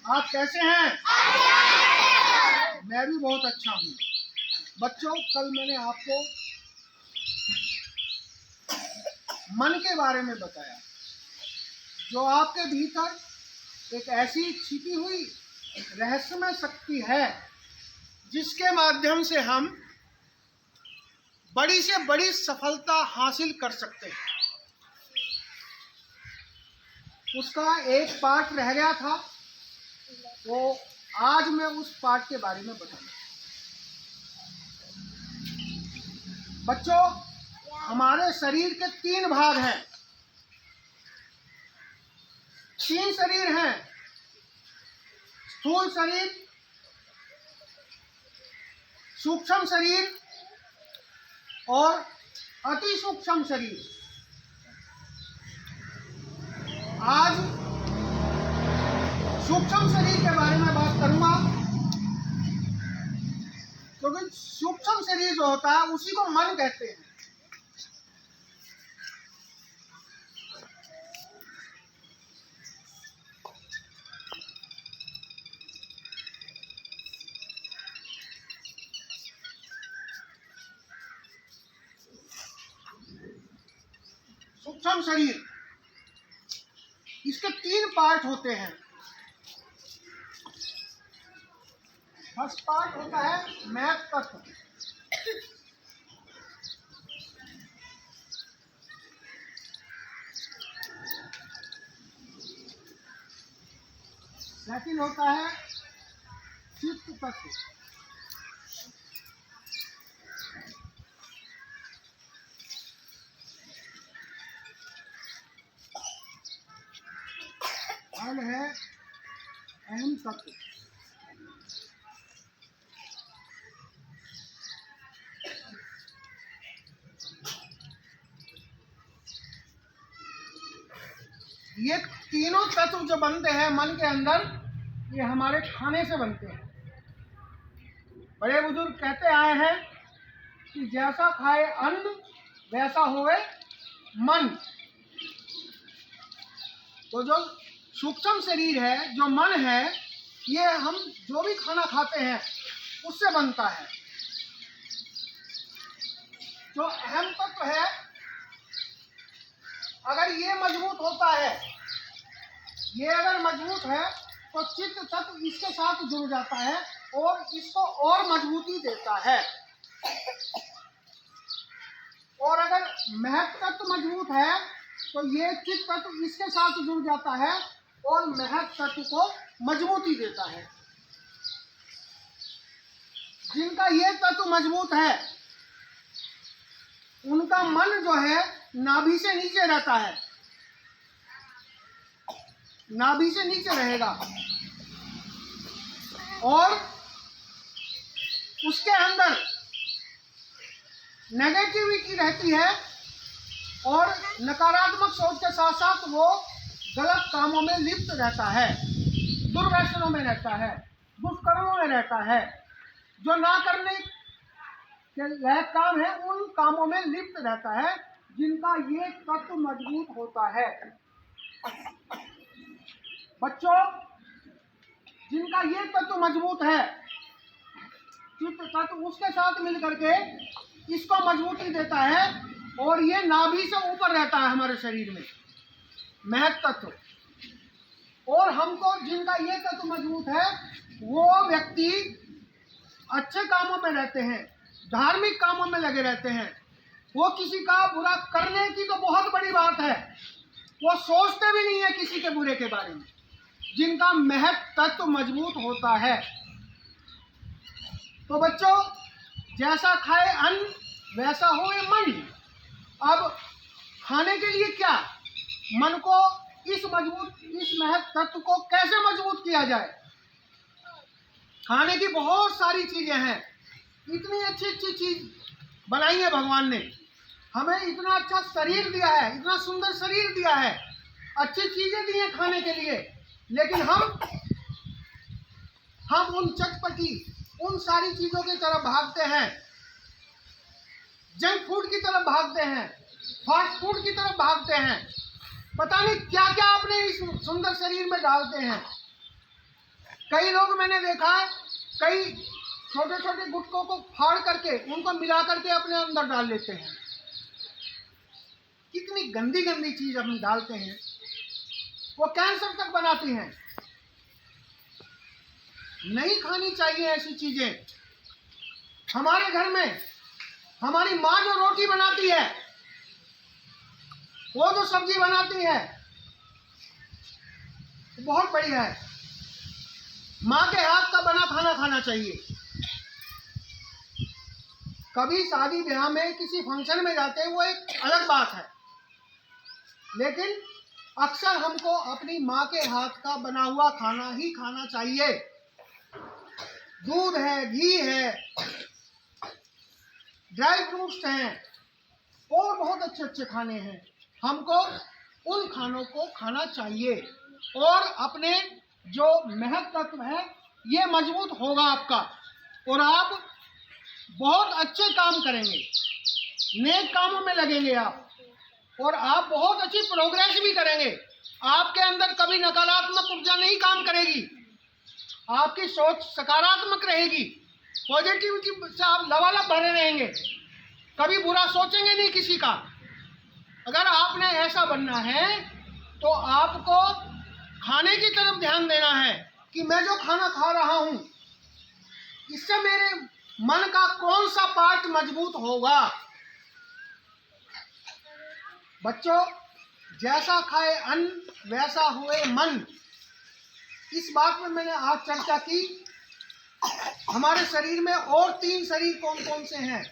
आप कैसे हैं? मैं भी बहुत अच्छा हूँ। बच्चों, कल मैंने आपको मन के बारे में बताया, जो आपके भीतर एक ऐसी छिपी हुई रहस्यमय शक्ति है जिसके माध्यम से हम बड़ी से बड़ी सफलता हासिल कर सकते हैं। उसका एक पार्ट रह गया था, वो आज मैं उस पार्ट के बारे में बताऊंगा। बच्चों, हमारे शरीर के 3 भाग हैं। 3 शरीर हैं: स्थूल शरीर, सूक्ष्म शरीर और अति सूक्ष्म शरीर। आज सूक्ष्म शरीर के बारे में बात करूंगा, क्योंकि सूक्ष्म शरीर जो होता है उसी को मन कहते हैं। सूक्ष्म शरीर, इसके 3 पार्ट होते हैं। फर्स्ट पार्ट होता है महत् तत्व। सेकंड होता है चित्त तत्व। थर्ड है अहम तत्व। ये तीनों तत्व जो बनते हैं मन के अंदर, ये हमारे खाने से बनते हैं। बड़े बुजुर्ग कहते आए हैं कि जैसा खाए अन्न वैसा होए मन। तो जो सूक्ष्म शरीर है, जो मन है, ये हम जो भी खाना खाते हैं उससे बनता है। जो अहम तत्व है, अगर ये मजबूत होता है, ये अगर मजबूत है तो चित्त तत्व इसके साथ जुड़ जाता है और इसको और मजबूती देता है। और अगर महत् तत्व मजबूत है तो ये चित्त तत्व इसके साथ जुड़ जाता है और महत् तत्व को मजबूती देता है। जिनका ये तत्व मजबूत है उनका मन जो है नाभि से नीचे रहता है, नाभि से नीचे रहेगा और उसके अंदर नेगेटिविटी रहती है और नकारात्मक सोच के साथ साथ वो गलत कामों में लिप्त रहता है, दुर्व्यसनों में रहता है, दुष्कर्मों में रहता है। जो ना करने के लायक काम है उन कामों में लिप्त रहता है, जिनका ये तत्व मजबूत होता है। बच्चों, जिनका ये तत्व मजबूत है, चित्त तत्व उसके साथ मिलकर के इसको मजबूती देता है और ये नाभि से ऊपर रहता है हमारे शरीर में, महत् तत्व। और हमको जिनका ये तत्व मजबूत है वो व्यक्ति अच्छे कामों में रहते हैं, धार्मिक कामों में लगे रहते हैं। वो किसी का बुरा करने की तो बहुत बड़ी बात है, वो सोचते भी नहीं है किसी के बुरे के बारे में, जिनका महत् तत्व मजबूत होता है। तो बच्चों, जैसा खाए अन्न वैसा हो ये मन। अब खाने के लिए क्या, मन को इस महत् तत्व को कैसे मजबूत किया जाए? खाने की बहुत सारी चीजें हैं, इतनी अच्छी अच्छी चीज बनाई है भगवान ने, हमें इतना अच्छा शरीर दिया है, इतना सुंदर शरीर दिया है, अच्छी चीजें दी हैं खाने के लिए, लेकिन हम उन चटपटी उन सारी चीजों की तरफ भागते हैं, जंक फूड की तरफ भागते हैं, फास्ट फूड की तरफ भागते हैं, पता नहीं क्या क्या अपने इस सुंदर शरीर में डालते हैं। कई लोग मैंने देखा है, कई छोटे छोटे गुटकों को फाड़ करके उनको मिला करके अपने अंदर डाल लेते हैं। कितनी गंदी गंदी चीज हम डालते हैं, वो कैंसर तक बनाती हैं। नहीं खानी चाहिए ऐसी चीजें। हमारे घर में हमारी माँ जो रोटी बनाती है, वो जो सब्जी बनाती है, बहुत बढ़िया है। माँ के हाथ का बना खाना खाना चाहिए। कभी शादी ब्याह में किसी फंक्शन में जाते हैं, वो एक अलग बात है, लेकिन अक्सर हमको अपनी माँ के हाथ का बना हुआ खाना ही खाना चाहिए। दूध है, घी है, ड्राई फ्रूट्स हैं और बहुत अच्छे अच्छे खाने हैं, हमको उन खानों को खाना चाहिए। और अपने जो महत्व तत्व है ये मजबूत होगा आपका, और आप बहुत अच्छे काम करेंगे, नेक कामों में लगेंगे आप, और आप बहुत अच्छी प्रोग्रेस भी करेंगे। आपके अंदर कभी नकारात्मक ऊर्जा नहीं काम करेगी, आपकी सोच सकारात्मक रहेगी, पॉजिटिविटी से आप लबालब भरे रहेंगे, कभी बुरा सोचेंगे नहीं किसी का। अगर आपने ऐसा बनना है तो आपको खाने की तरफ ध्यान देना है कि मैं जो खाना खा रहा हूं, इससे मेरे मन का कौन सा पार्ट मजबूत होगा। बच्चों, जैसा खाए अन्न वैसा हुए मन, इस बात में मैंने आज चर्चा की। हमारे शरीर में और 3 शरीर कौन कौन से हैं,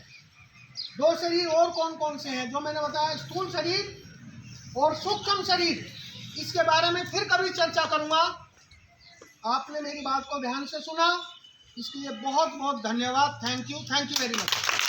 2 शरीर और कौन कौन से हैं, जो मैंने बताया, स्थूल शरीर और सूक्ष्म शरीर। इसके बारे में फिर कभी चर्चा करूंगा। आपने मेरी बात को ध्यान से सुना, इसके लिए बहुत बहुत धन्यवाद। Thank you very much.